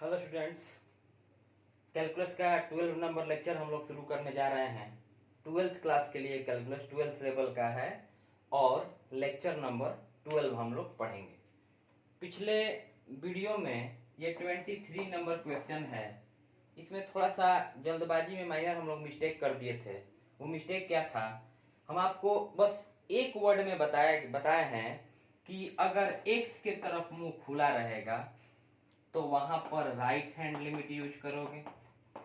Hello students, calculus का 12 number lecture हम लोग शुरू करने जा रहे हैं। 12th क्लास के लिए कैलकुलस 12th लेवल का है और लेक्चर नंबर 12 हम लोग पढ़ेंगे। पिछले वीडियो में ये 23 नंबर क्वेश्चन है। इसमें थोड़ा सा जल्दबाजी में माइनर हम लोग मिस्टेक कर दिए थे। वो मिस्टेक क्या था, हम आपको बस एक वर्ड में बताए हैं कि अगर x के तरफ मुंह खुला रहेगा तो वहां पर राइट हैंड लिमिट यूज करोगे,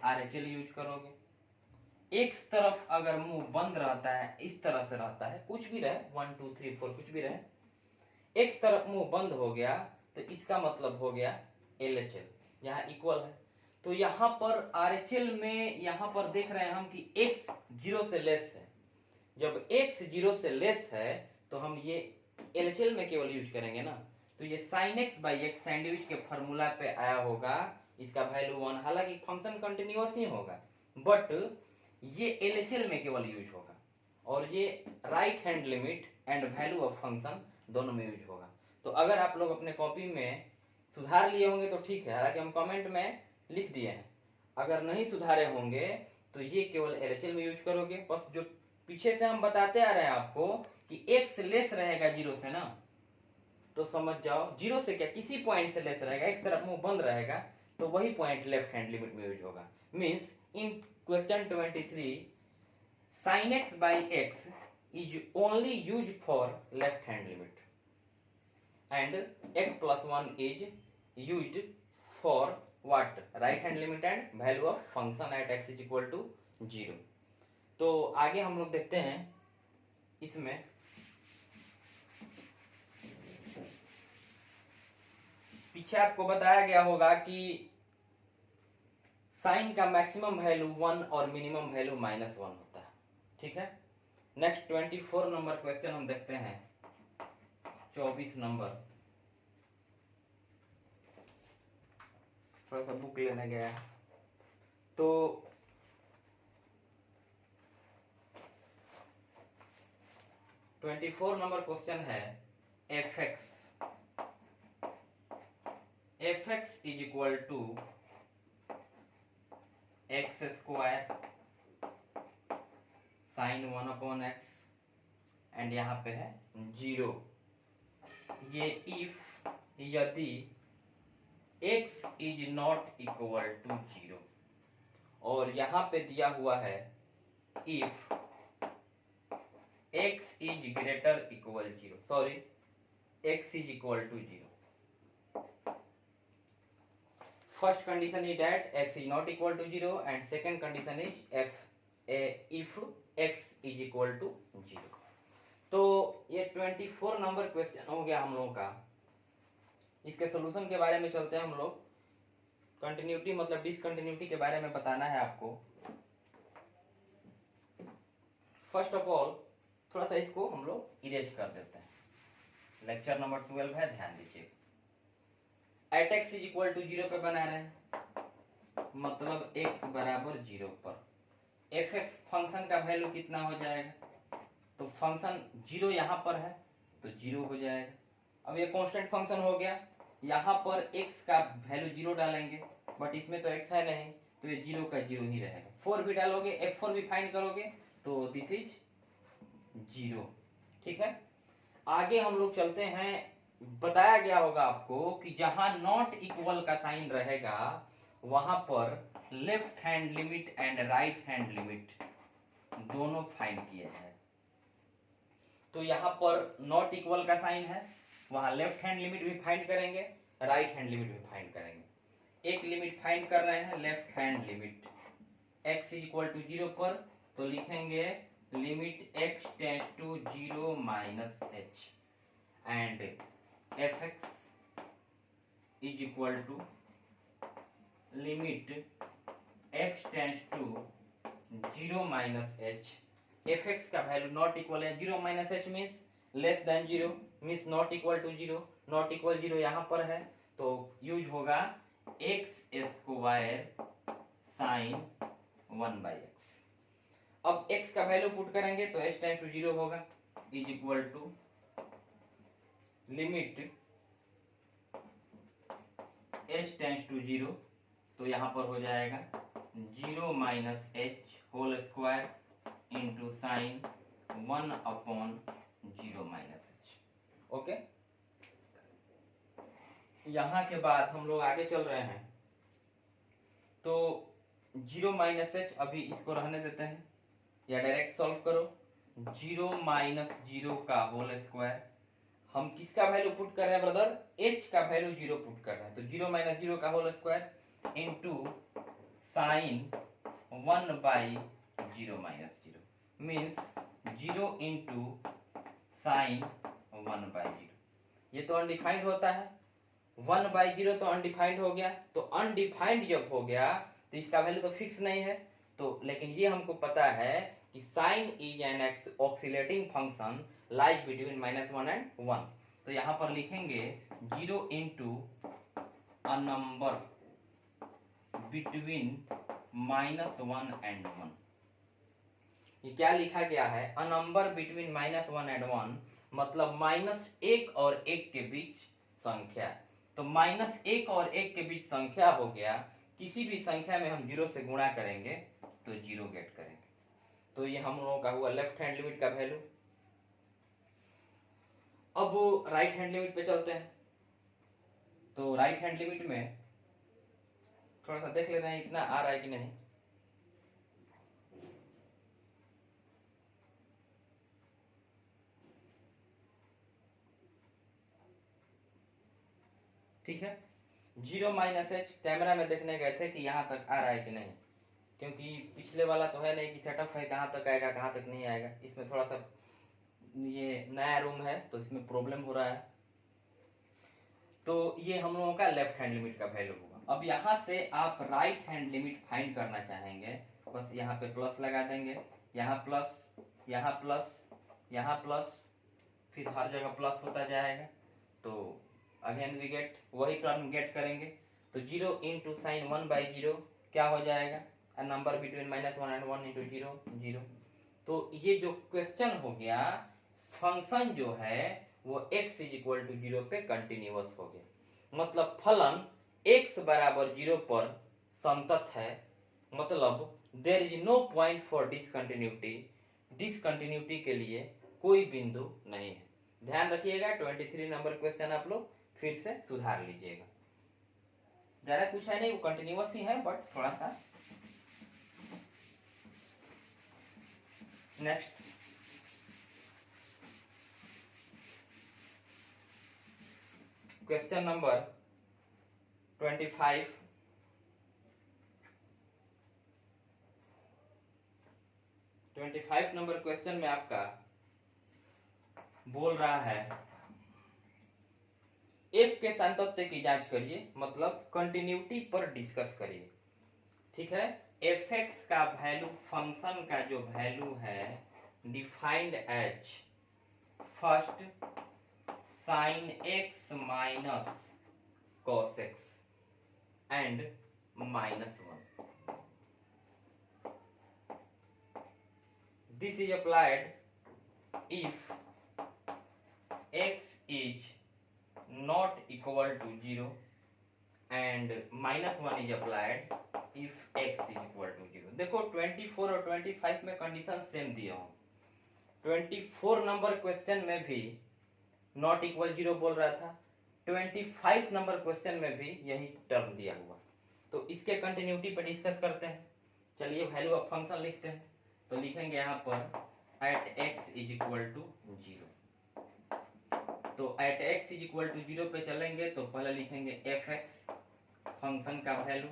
RHL यूज करोगे। एक तरफ अगर मुंह बंद रहता है, इस तरह से रहता है, कुछ भी रहे 1 2 3 4 कुछ भी रहे, एक तरफ मुंह बंद हो गया तो इसका मतलब हो गया LHL, यहाँ इक्वल है। तो यहाँ पर RHL में यहाँ पर देख रहे हैं हम कि x 0 से लेस है। जब x 0 से लेस है तो हम ये LHL में केवल यूज करेंगे ना। तो ये sin x by x sandwich के फॉर्मूला पे आया होगा, इसका वैल्यू 1। हालांकि फंक्शन कंटिन्यूअस ही होगा बट ये LHL में केवल यूज होगा और ये right hand limit and value of function दोनों में यूज होगा। तो अगर आप लोग अपने कॉपी में सुधार लिए होंगे तो ठीक है, हालांकि हम कमेंट में लिख दिए हैं। अगर नहीं सुधारे होंगे तो ये केवल LHL में यूज करोगे। बस जो पीछे से हम बताते आ रहे हैं आपको कि x लेस रहेगा 0 से ना, तो समझ जाओ 0 से क्या, किसी पॉइंट से लेस रहेगा, एक तरफ मुंह बंद रहेगा तो वही पॉइंट लेफ्ट हैंड लिमिट में यूज होगा। Means in question 23 sin x by x is only used for left hand limit and x plus 1 is used for what, right hand limit and value of function at x is equal to 0। तो आगे हम लोग देखते हैं। इसमें पीछे आपको बताया गया होगा कि साइन का मैक्सिमम वैल्यू 1 और मिनिमम वैल्यू -1 होता है, ठीक है। नेक्स्ट 24 नंबर क्वेश्चन हम देखते हैं। 24 नंबर, थोड़ा सा बुक लेने गया है तो 24 नंबर क्वेश्चन है fx is equal to x square sine 1/x and यहाँ पे है 0। ये इफ यदि x is not equal to 0 और यहाँ पे दिया हुआ है if x is greater equal 0, sorry x is equal to 0। First condition is that x is not equal to 0 and second condition is if x is equal to 0। तो ये 24 number question हो गया हम लोगों का। इसके सॉल्यूशन के बारे में चलते हैं हम लोग। कंटिन्यूटी मतलब डिसकंटिन्यूटी के बारे में बताना है आपको। फर्स्ट ऑफ ऑल थोड़ा सा इसको हम लोग इरेज कर देते हैं। लेक्चर नंबर 12 है, ध्यान दीजिए। At x is equal to 0 पे बना रहे हैं, मतलब x बराबर 0 पर एफ एक्स फंक्शन का वैल्यू कितना हो जाएगा, तो फंक्शन 0 यहाँ पर है तो 0 हो जाएगा। अब ये कांस्टेंट फंक्शन हो गया, यहाँ पर x का वैल्यू 0 डालेंगे बट इसमें तो x है नहीं तो ये 0 का 0 ही रहेगा। 4 भी डालोगे, f4 भी फाइंड करोगे तो दिस इज 0, ठीक है। आगे हम लोग चलते हैं। बताया गया होगा आपको कि जहां नॉट इक्वल का साइन रहेगा वहां पर left hand limit and right hand limit दोनों फाइंड किए जाए। तो यहां पर नॉट इक्वल का साइन है, वहां लेफ्ट हैंड लिमिट भी फाइंड करेंगे, राइट हैंड लिमिट भी फाइंड करेंगे। एक लिमिट फाइंड कर रहे हैं left hand limit x is equal to 0 पर, तो लिखेंगे limit x tends to 0 minus h and fx is equal to limit x tends to 0 minus h। fx का वैल्यू नॉट इक्वल है 0 minus h means less than 0, means not equal to 0। Not equal 0 यहाँ पर है तो use होगा x square sine 1/x। अब x का value put करेंगे तो h टेंड्स टू 0 होगा, is equal to limit h tends to 0 तो यहाँ पर हो जाएगा 0 minus h whole square into sine 1/0 minus h. Okay, यहाँ के बाद हम लोग आगे चल रहे हैं। तो 0 माइनस एच अभी इसको रहने देते हैं या डायरेक्ट सॉल्व करो। 0 माइनस 0 का होल स्क्वायर, हम किसका वैल्यू पुट कर रहे हैं ब्रदर? h का वैल्यू 0 पुट कर रहे हैं। तो 0 माइनस 0 का whole square into sine 1/0 minus 0 means 0 into sine 1/0। ये तो अनडिफाइंड होता है, 1/0 तो अनडिफाइंड हो गया। तो अनडिफाइंड जब हो गया तो इसका वैल्यू तो फिक्स नहीं है। तो लेकिन ये हमको पता है कि sine is an oscillating function lies between -1 and 1। तो यहाँ पर लिखेंगे 0 into a number between -1 and 1। ये क्या लिखा गया है? अ नंबर बिटवीन -1 एंड 1 मतलब -1 और 1 के बीच संख्या। तो -1 और 1 के बीच संख्या हो गया, किसी भी संख्या में हम 0 से गुणा करेंगे तो 0 गेट करेंगे। तो ये हम लोगों का हुआ लेफ्ट हैंड लिमिट का वैल्यू। अब राइट हैंड लिमिट पे चलते हैं। तो राइट हैंड लिमिट में थोड़ा सा देख लेते हैं इतना आ रहा है कि नहीं। ठीक है, 0 माइनस एच कैमरा में देखने गए थे कि यहाँ तक आ रहा है कि नहीं, क्योंकि पिछले वाला तो है नहीं कि सेटअप है कहाँ तक आएगा कहाँ तक नहीं आएगा। इसमें थोड़ा सा ये नया रूम है तो इसमें प्रॉब्लम हो रहा है। तो ये हम लोगों का लेफ्ट हैंड लिमिट का वैल्यू होगा। अब यहाँ से आप राइट हैंड लिमिट फाइंड करना चाहेंगे, बस यहाँ पे प्लस लगा देंगे, यहाँ प्लस, यहाँ प्लस, यहाँ प्लस, फिर हर जगह प्लस होता जाएगा। तो अगेन वी गेट, वही टर्म गेट करेंगे। तो 0 इंटू साइन 1/0 क्या हो जाएगा? अ नंबर बिटवीन -1 एंड 1 इंटू 0 0। तो ये जो क्वेश्चन हो गया, फंक्शन जो है वो x इज इक्वल टू 0 पे कंटिन्यूअस हो गया। मतलब फलन x बराबर 0 पर संतत है। मतलब there is no point for discontinuity, discontinuity के लिए कोई बिंदु नहीं है। ध्यान रखिएगा, 23 नंबर क्वेश्चन आप लोग फिर से सुधार लीजिएगा। ज्यादा कुछ है नहीं, वो कंटिन्यूअस ही है बट थोड़ा सा। Next question number 25। Number question में आपका बोल रहा है f के सांतत्य की जांच करिए, मतलब कंटिन्यूटी पर डिस्कस करिए। ठीक है, fx का वैल्यू, फंक्शन का जो वैल्यू है defined as first sine x minus cos x and -1। This is applied if x is not equal to 0 and -1 is applied if x is equal to 0। देखो 24 और 25 में कंडीशन सेम दिया हूं। 24 number question में भी not equal 0 बोल रहा था, 25 नंबर क्वेश्चन में भी यही टर्म दिया हुआ। तो इसके कंटिन्यूटी पर डिस्कस करते हैं। चलिए वैल्यू ऑफ फंक्शन लिखते हैं। तो लिखेंगे यहाँ पर at x is equal to 0। तो at x is equal to 0 पे चलेंगे तो पहले लिखेंगे fx फंक्शन का वैल्यू।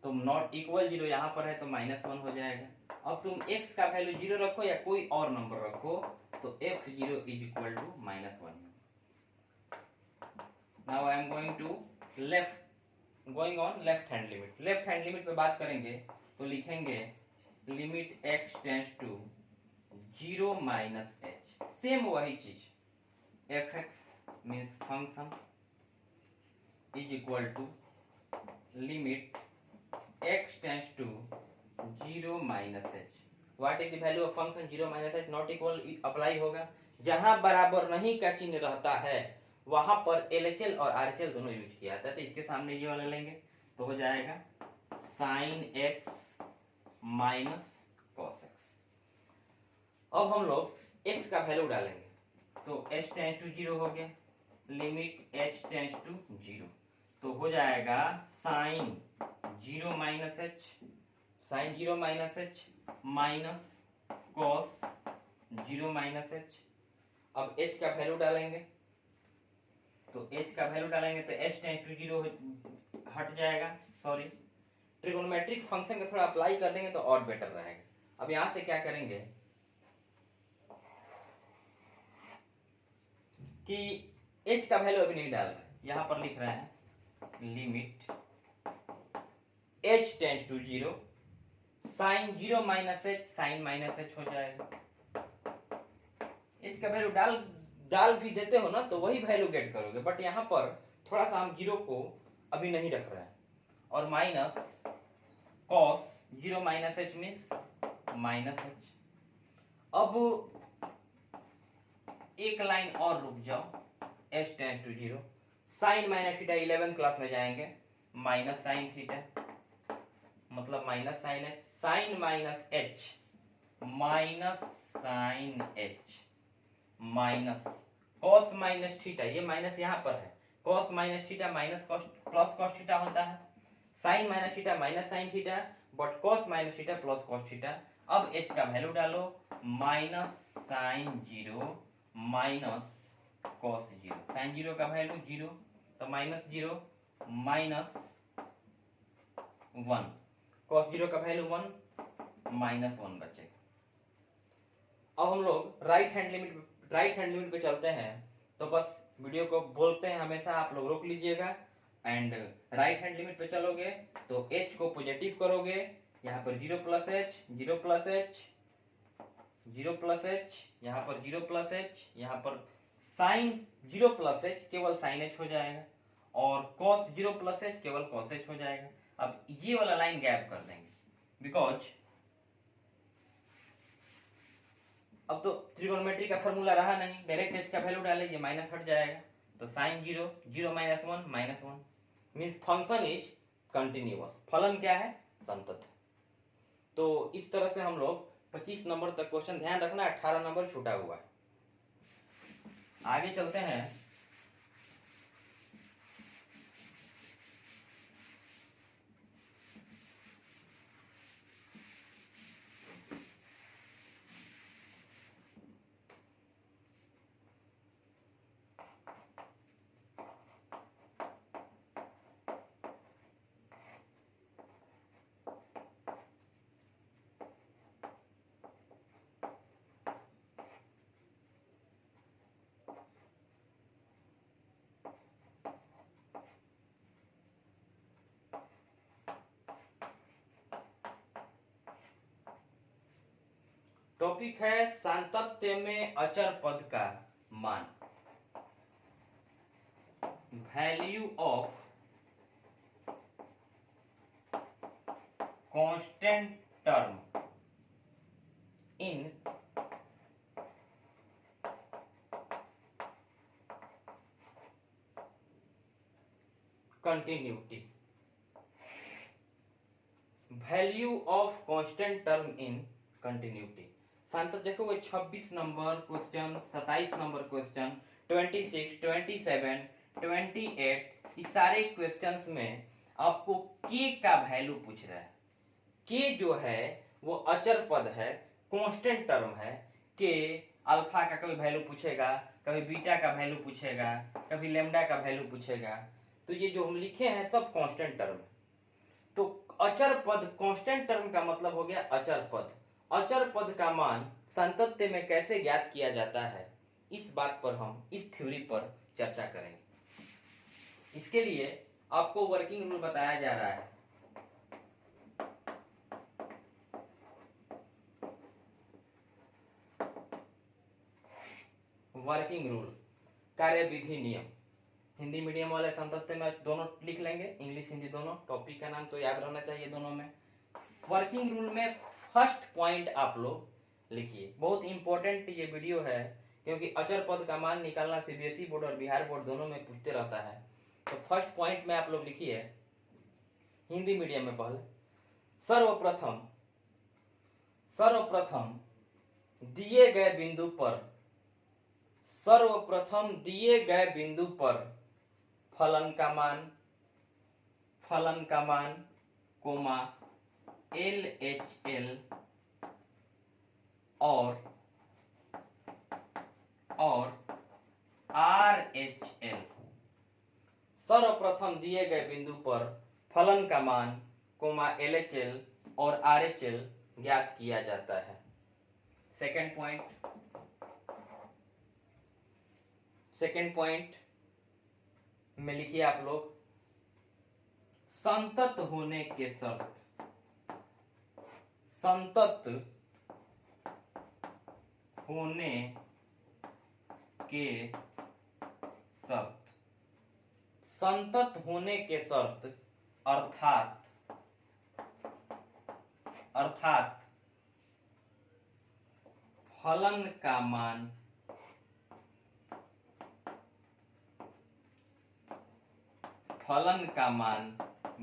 तुम नॉट इक्वल 0 यहाँ पर है तो -1 हो जाएगा। अब तुम x का वैल्यू 0 रखो या कोई और नंबर रखो तो f0 is equal to -1। Now I am going to going on left hand limit. Left hand limit पे बात करेंगे तो लिखेंगे limit x tends to 0 minus h। Same वही चीज, fx means function is equal to limit x tends to 0 minus h। What is the value of function 0 minus h? Not equal apply होगा। जहां बराबर नहीं का चिन्ह रहता है वहां पर LHL और RHL दोनों यूज किया जाता है। तो इसके सामने ये वाला लेंगे तो हो जाएगा sine x minus cos x. अब हम लोग x का वैल्यू डालेंगे, तो h टेंस टू 0 हो गया, लिमिट h टेंस टू 0, तो हो जाएगा sine 0 minus h, sine 0 minus h minus cos 0 minus h। अब h का वैल्यू डालेंगे, तो h का वैल्यू डालेंगे तो h टेंस टू 0 हट जाएगा, सॉरी ट्रिगोनोमेट्रिक फंक्शन का थोड़ा अप्लाई कर देंगे तो और बेटर रहेगा। अब यहां से क्या करेंगे कि h का वैल्यू अभी नहीं डाल रहे, यहां पर लिख रहे हैं limit h tends to 0, sine 0 minus h, sine minus h हो जाएगा। h का वैल्यू डाल भी देते हो ना तो वही वैल्यू गेट करोगे, बट यहां पर थोड़ा सा हम 0 को अभी नहीं रख रहे हैं, और minus cos 0 minus h means minus h। अब एक लाइन और रुक जाओ, h tends to 0, sine minus theta 11th class में जाएंगे, माइनस साइन थीटा मतलब minus sine h, sine minus h minus sine h minus cos minus theta, ये minus यहाँ पर है, cos minus theta minus cos plus cos theta होता है, sine minus theta minus sine theta, but cos minus theta plus cos theta. अब h का value डालो, minus sine 0 minus cos 0, sine 0 का वैल्यू 0 तो माइनस 0 माइनस 1, कॉस 0 का value 1 minus 1 बचेगा। अब हम लोग राइट हैंड लिमिट पे चलते हैं, तो बस वीडियो को बोलते हैं हमेशा, आप लोग रोक लीजिएगा एंड राइट हैंड लिमिट पे चलोगे तो h को पॉजिटिव करोगे, यहाँ पर 0 plus h 0 plus h 0 plus h, यहाँ पर 0 प्लस h, यहाँ पर साइन 0 प्लस h केवल साइन h हो जाएगा, और कॉस 0 प्लस h केवल कॉस h हो जाएगा। अब ये वाला लाइन गैप कर देंगे, बिकॉज अब तो ट्रिगोनोमेट्री का फॉर्मूला रहा नहीं, डायरेक्ट h का वैल्यू डाले, ये माइनस हट जाएगा, तो साइन 0 0 minus 1 minus 1 means function is continuous, फलन क्या है संतत। तो इस तरह से हम लोग 25 नंबर तक क्वेश्चन, ध्यान रखना 18 नंबर छूटा हुआ है। आगे चलते हैं, टॉपिक है सातत्य में अचर पद का मान, value of constant term in continuity, value of constant term in continuity. शांत देखोगे 26 नंबर क्वेश्चन, 27 नंबर क्वेश्चन, 26, 27, 28, इस सारे क्वेश्चंस में आपको के का वैल्यू पूछ रहा है। के जो है वो अचर पद है, कांस्टेंट टर्म है। के अल्फा का कभी वैल्यू पूछेगा, कभी बीटा का वैल्यू पूछेगा, कभी लेम्डा का वैल्यू पूछेगा, तो ये जो हम लिखे हैं सब कांस्टेंट टर्म है। तो अचर पद, कांस्टेंट टर्म का मतलब हो गया अचर पद। अचर पद का मान सातत्य में कैसे ज्ञात किया जाता है, इस बात पर हम इस थ्योरी पर चर्चा करेंगे। इसके लिए आपको वर्किंग रूल बताया जा रहा है। वर्किंग रूल, कार्यविधि नियम, हिंदी मीडियम वाले सातत्य में दोनों लिख लेंगे, इंग्लिश हिंदी दोनों। टॉपिक का नाम तो याद रहना चाहिए दोनों में। वर्किंग रूल में फर्स्ट पॉइंट आप लोग लिखिए, बहुत इंपॉर्टेंट ये वीडियो है, क्योंकि अचर पद का मान निकालना सीबीएसई बोर्ड और बिहार बोर्ड दोनों में पूछते रहता है। तो फर्स्ट पॉइंट में आप लोग लिखिए हिंदी मीडियम में पहले, सर्वप्रथम दिए गए बिंदु पर फलन का मान कोमा LHL और RHL। सर्वप्रथम दिए गए बिंदु पर फलन का मान कोमा LHL और RHL ज्ञात किया जाता है। सेकेंड पॉइंट में लिखिए आप लोग, संतत होने के शर्त। संतत होने के शर्त अर्थात फलन का मान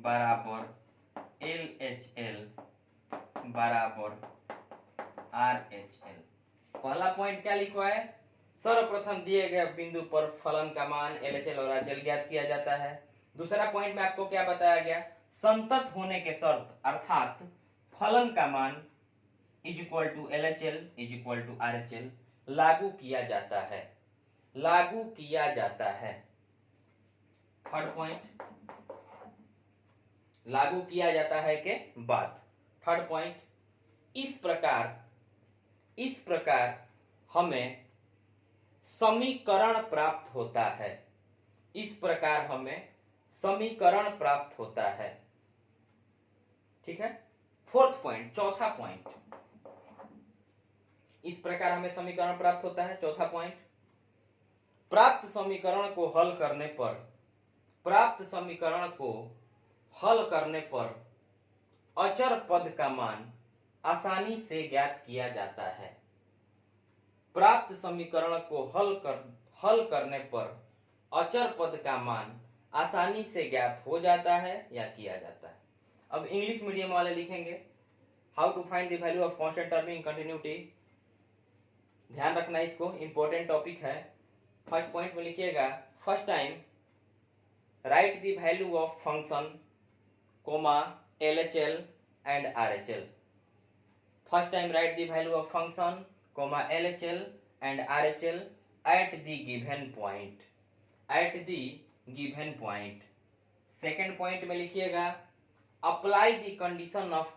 बराबर LHL बराबर RHL। पहला पॉइंट क्या लिखा है? सर्वप्रथम दिए गए बिंदु पर फलन का मान LHL और RHL ज्ञात किया जाता है। दूसरा पॉइंट में आपको क्या बताया गया? संतत होने के शर्त अर्थात फलन का मान is equal to LHL is equal to RHL लागू किया जाता है। थर्ड पॉइंट, लागू किया जाता है के बाद। थर्ड पॉइंट, इस प्रकार हमें समीकरण प्राप्त होता है। ठीक है। फोर्थ पॉइंट, चौथा पॉइंट, इस प्रकार हमें समीकरण प्राप्त होता है। चौथा पॉइंट, प्राप्त समीकरण को हल करने पर अचर पद का मान आसानी से ज्ञात किया जाता है। प्राप्त समीकरण को हल करने पर अचर पद का मान आसानी से ज्ञात हो जाता है या किया जाता है। अब इंग्लिश मीडियम वाले लिखेंगे how to find the value of constant term in continuity. ध्यान रखना, इसको इंपॉर्टेंट टॉपिक है। फर्स्ट पॉइंट में लिखिएगा, first time write the value of function comma LHL and RHL। First time write the value of function comma LHL and RHL at the given point। Second point में लिखिएगा, apply the condition of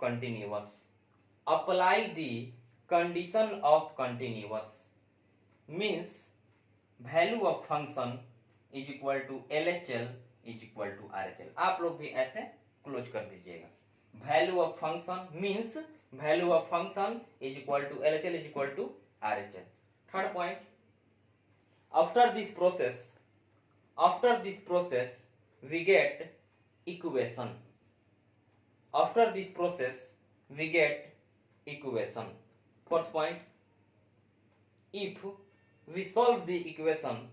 continuous means value of function is equal to LHL is equal to RHL। आप लोग भी ऐसे close कर दीजिएगा। Value of function means value of function is equal to LHL is equal to RHL। Third point, after this process we get equation। Fourth point, if we solve the equation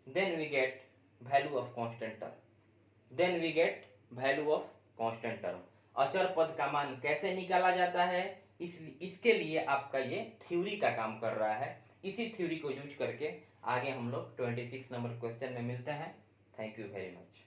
then we get value of constant term। अचर पद का मान कैसे निकाला जाता है, इसके लिए आपका ये थ्योरी का काम कर रहा है। इसी थ्योरी को यूज करके आगे हम लोग 26 नंबर क्वेश्चन में मिलते हैं। Thank you very much.